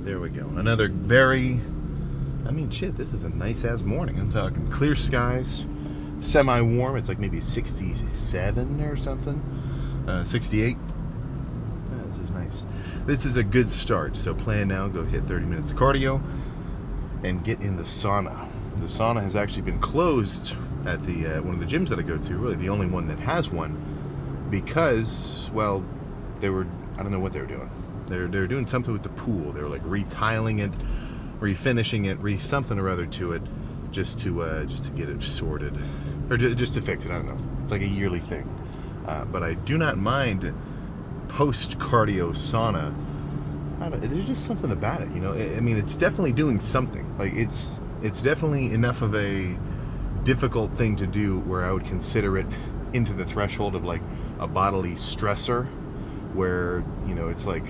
there we go. Another very, shit, this is a nice-ass morning. I'm talking clear skies, semi-warm. It's like maybe 67 or something. 68. This is nice. This is a good start. So plan now, go hit 30 minutes of cardio, and get in the sauna. The sauna has actually been closed at the one of the gyms that I go to, really the only one that has one, because, well, I don't know what they were doing. They're doing something with the pool. They were like retiling it, refinishing it, something or other to it, just to get it sorted, or just to fix it. I don't know. It's like a yearly thing. But I do not mind post-cardio sauna. There's just something about it, it's definitely doing something. Like it's definitely enough of a difficult thing to do where I would consider it into the threshold of like a bodily stressor, where it's like,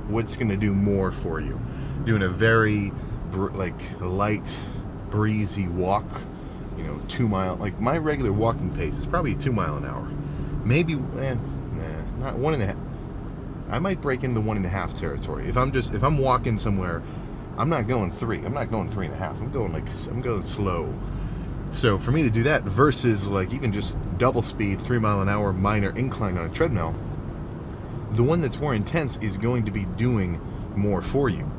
what's going to do more for you? Doing a very light, breezy walk, 2 mile. Like my regular walking pace is probably 2 mile an hour, maybe not 1.5. I might break into 1.5 territory. If I'm walking somewhere, I'm not going 3. I'm not going 3.5. I'm going slow. So for me to do that versus like even just double speed, 3 mile an hour, minor incline on a treadmill, the one that's more intense is going to be doing more for you,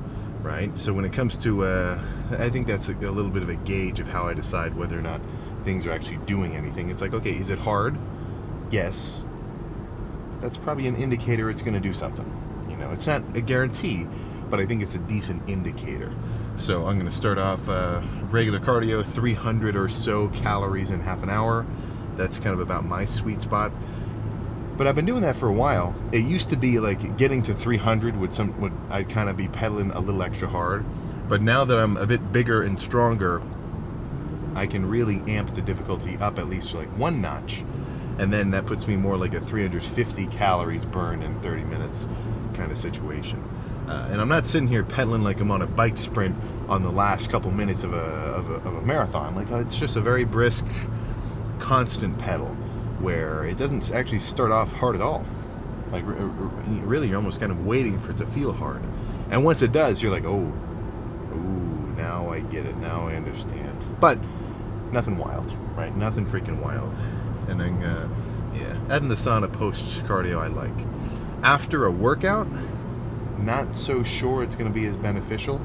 right? So when it comes to, I think that's a little bit of a gauge of how I decide whether or not things are actually doing anything. It's like, okay, is it hard? Yes. That's probably an indicator it's going to do something. It's not a guarantee, but I think it's a decent indicator. So I'm going to start off regular cardio, 300 or so calories in half an hour. That's kind of about my sweet spot. But I've been doing that for a while. It used to be like getting to 300 would I'd kind of be pedaling a little extra hard. But now that I'm a bit bigger and stronger, I can really amp the difficulty up at least like one notch. And then that puts me more like a 350 calories burned in 30 minutes kind of situation. And I'm not sitting here pedaling like I'm on a bike sprint on the last couple minutes of a marathon. Like it's just a very brisk, constant pedal where it doesn't actually start off hard at all. Like really, you're almost kind of waiting for it to feel hard. And once it does, you're like, oh, now I get it. Now I understand. But nothing wild, right? Nothing freaking wild. And then, adding the sauna post-cardio I like. After a workout, not so sure it's going to be as beneficial,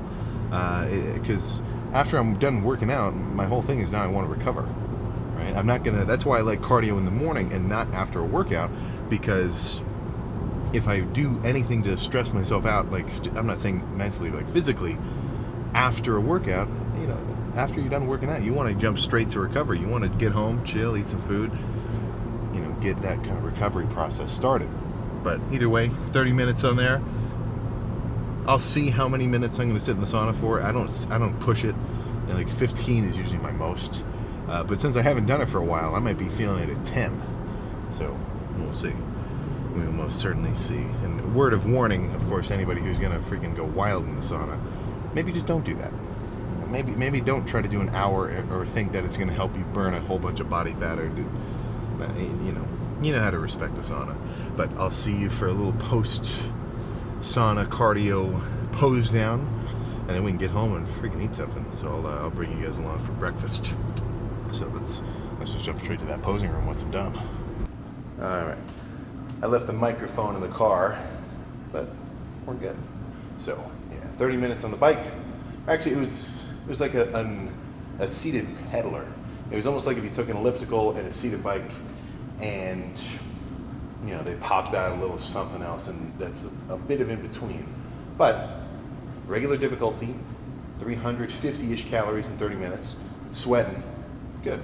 because after I'm done working out, my whole thing is now I want to recover, right? I'm not going to, that's why I like cardio in the morning and not after a workout, because if I do anything to stress myself out, like, I'm not saying mentally, like physically, after a workout, after you're done working out, you want to jump straight to recovery. You want to get home, chill, eat some food, get that kind of recovery process started. But either way, 30 minutes on there. I'll see how many minutes I'm going to sit in the sauna for. I don't push it. Like 15 is usually my most. But since I haven't done it for a while, I might be feeling it at 10. So we'll see. We will most certainly see. And word of warning, of course, anybody who's going to freaking go wild in the sauna, maybe just don't do that. Maybe don't try to do an hour or think that it's going to help you burn a whole bunch of body fat, or you know how to respect the sauna. But I'll see you for a little post sauna cardio pose down, and then we can get home and freaking eat something. So I'll bring you guys along for breakfast. So let's just jump straight to that posing room once I'm done. All right, I left the microphone in the car, but we're good. So 30 minutes on the bike. Actually, it was like a seated pedaler. It was almost like if you took an elliptical and a seated bike, and they popped out a little something else, and that's a bit of in between. But regular difficulty, 350-ish calories in 30 minutes, sweating, good.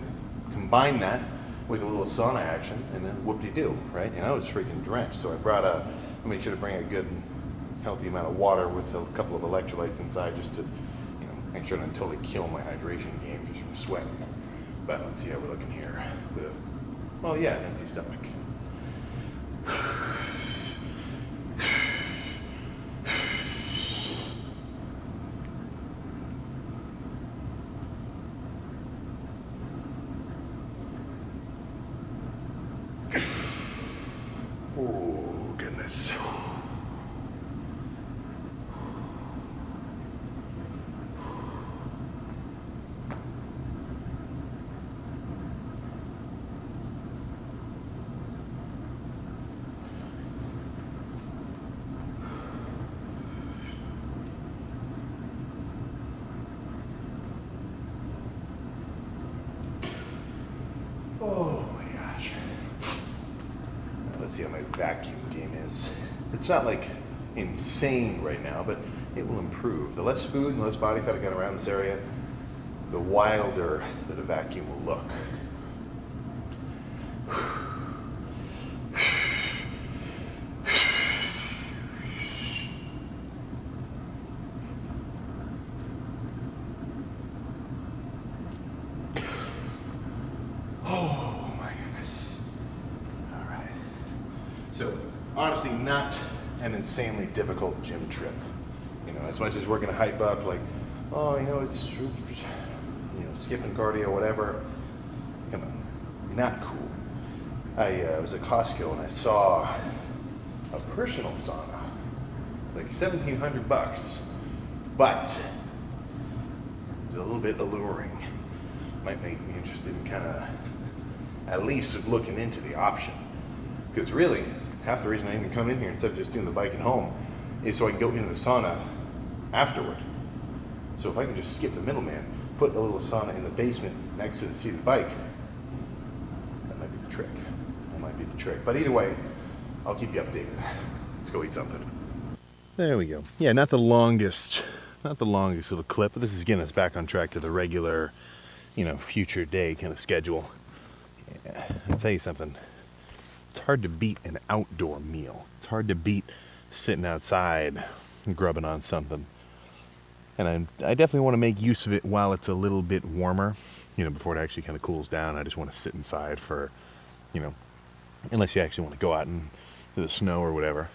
Combine that with a little sauna action, and then whoop-de-doo, right? And I was freaking drenched, so I made sure to bring a good, healthy amount of water with a couple of electrolytes inside, just to make sure I don't totally kill my hydration game just from sweating. But let's see how we're looking here with an empty stomach. Oh, goodness. Let's see how my vacuum game is. It's not like insane right now, but it will improve. The less food and the less body fat I got around this area, the wilder that a vacuum will look. Oh my goodness. All right. So, honestly, not an insanely difficult gym trip. You know, as much as we're going to hype up, like, oh, you know, it's, you know, skipping cardio, whatever. Come on. Not cool. I was at Costco and I saw a personal sauna, like $1,700, but it's a little bit alluring. Might make me interested in kind of at least looking into the option. Because really, half the reason I even come in here instead of just doing the bike at home is so I can go into the sauna afterward. So if I can just skip the middleman, put a little sauna in the basement next to the seat of the bike, that might be the trick. That might be the trick. But either way, I'll keep you updated. Let's go eat something. There we go. Yeah, not the longest little clip, but this is getting us back on track to the regular, you know, future day kind of schedule. Yeah, I'll tell you something. It's hard to beat an outdoor meal. It's hard to beat sitting outside and grubbing on something. And I definitely want to make use of it while it's a little bit warmer, you know, before it actually kind of cools down. I just want to sit inside for, you know, unless you actually want to go out into the snow or whatever.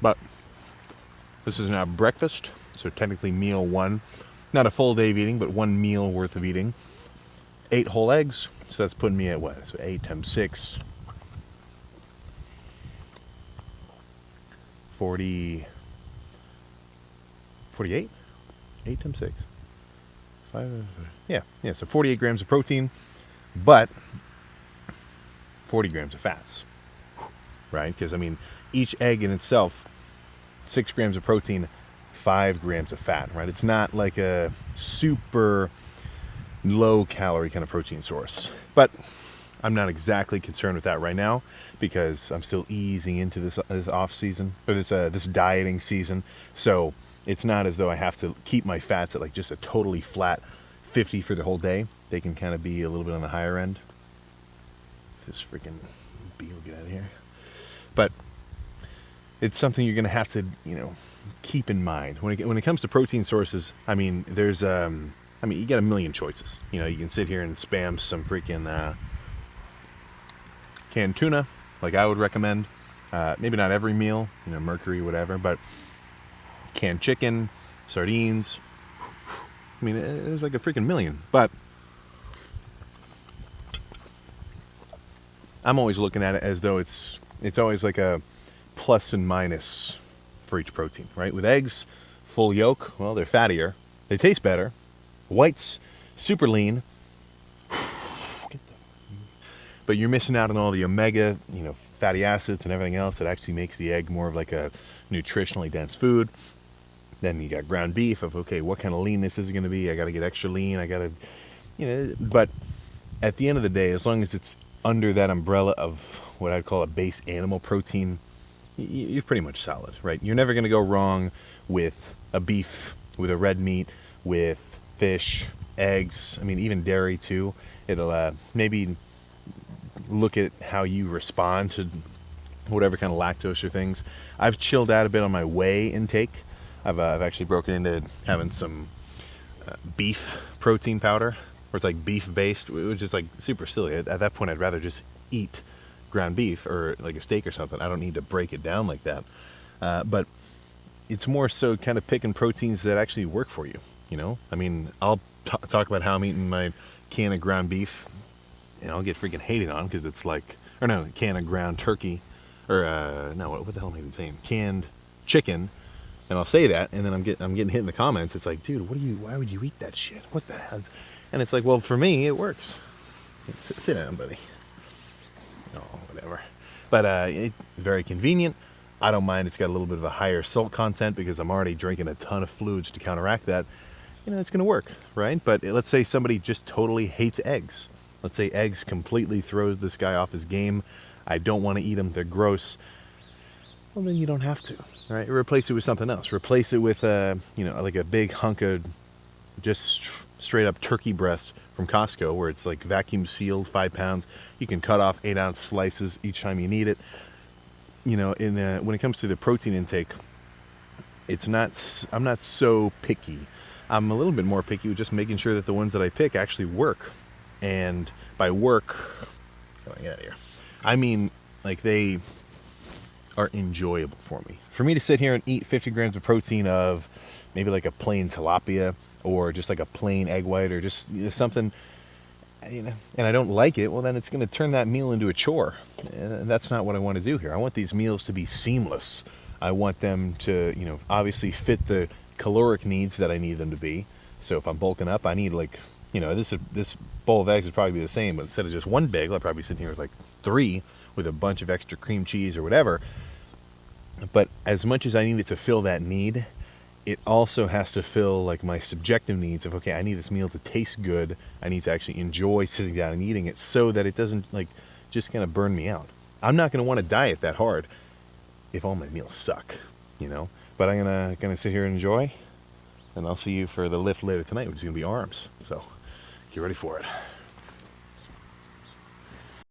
But this is now breakfast, so technically meal one. Not a full day of eating, but one meal worth of eating. 8 whole eggs, so that's putting me at what? So 8 times 6. 48? 8 times 6. 5, yeah, so 48 grams of protein, but 40 grams of fats, right? Because, I mean, each egg in itself, 6 grams of protein, 5 grams of fat, right? It's not like a super low calorie kind of protein source. But I'm not exactly concerned with that right now because I'm still easing into this off season, or this dieting season. So it's not as though I have to keep my fats at like just a totally flat 50 for the whole day. They can kind of be a little bit on the higher end. This freaking bee will get out of here. But it's something you're going to have to, you know, keep in mind when it comes to protein sources. I mean, there's you got a million choices. You know, you can sit here and spam some freaking canned tuna, like I would recommend. Maybe not every meal, you know, mercury, whatever, but canned chicken, sardines. I mean, there's like a freaking million. But I'm always looking at it as though it's always like a plus and minus for each protein, right? With eggs, full yolk, well, they're fattier. They taste better. Whites, super lean. But you're missing out on all the omega, you know, fatty acids and everything else that actually makes the egg more of like a nutritionally dense food. Then you got ground beef of, okay, what kind of leanness is it going to be? I got to get extra lean. I got to, you know, but at the end of the day, as long as it's under that umbrella of what I'd call a base animal protein, you're pretty much solid, right? You're never going to go wrong with a beef, with a red meat, with fish, eggs, I mean, even dairy too. It'll maybe look at how you respond to whatever kind of lactose or things. I've chilled out a bit on my whey intake. I've actually broken into having some beef protein powder, where it's like beef based, which is like super silly. At that point, I'd rather just eat ground beef or like a steak or something. I don't need to break it down like that. But it's more so kind of picking proteins that actually work for you. You know, I mean, I'll talk about how I'm eating my can of ground beef, and I'll get freaking hated on because it's like, or no, can of ground turkey, or no, what the hell am I even saying? Canned chicken, and I'll say that, and then I'm getting hit in the comments. It's like, dude, why would you eat that shit? What the hell? And it's like, well, for me, it works. Sit down, buddy. Oh, whatever. But it's very convenient. I don't mind. It's got a little bit of a higher salt content because I'm already drinking a ton of fluids to counteract that. You know, it's going to work, right? But let's say somebody just totally hates eggs. Let's say eggs completely throws this guy off his game. I don't want to eat them, they're gross. Well, then you don't have to, right? Replace it with something else. Replace it with like a big hunk of just straight up turkey breast from Costco, where it's like vacuum sealed, 5 pounds. You can cut off 8-ounce slices each time you need it. When it comes to the protein intake, I'm not so picky. I'm a little bit more picky with just making sure that the ones that I pick actually work. And by work, get out of here, I mean like they are enjoyable for me. For me to sit here and eat 50 grams of protein of maybe like a plain tilapia or just like a plain egg white or just something, and I don't like it, well then it's going to turn that meal into a chore. And that's not what I want to do here. I want these meals to be seamless. I want them to, obviously fit the caloric needs that I need them to be. So if I'm bulking up, I need like, this bowl of eggs would probably be the same, but instead of just one bagel, I'd probably be sitting here with like 3 with a bunch of extra cream cheese or whatever. But as much as I need it to fill that need, it also has to fill like my subjective needs of, okay, I need this meal to taste good. I need to actually enjoy sitting down and eating it so that it doesn't like just kind of burn me out. I'm not going to want to diet that hard if all my meals suck, But I'm gonna sit here and enjoy, and I'll see you for the lift later tonight, which is gonna be arms. So get ready for it.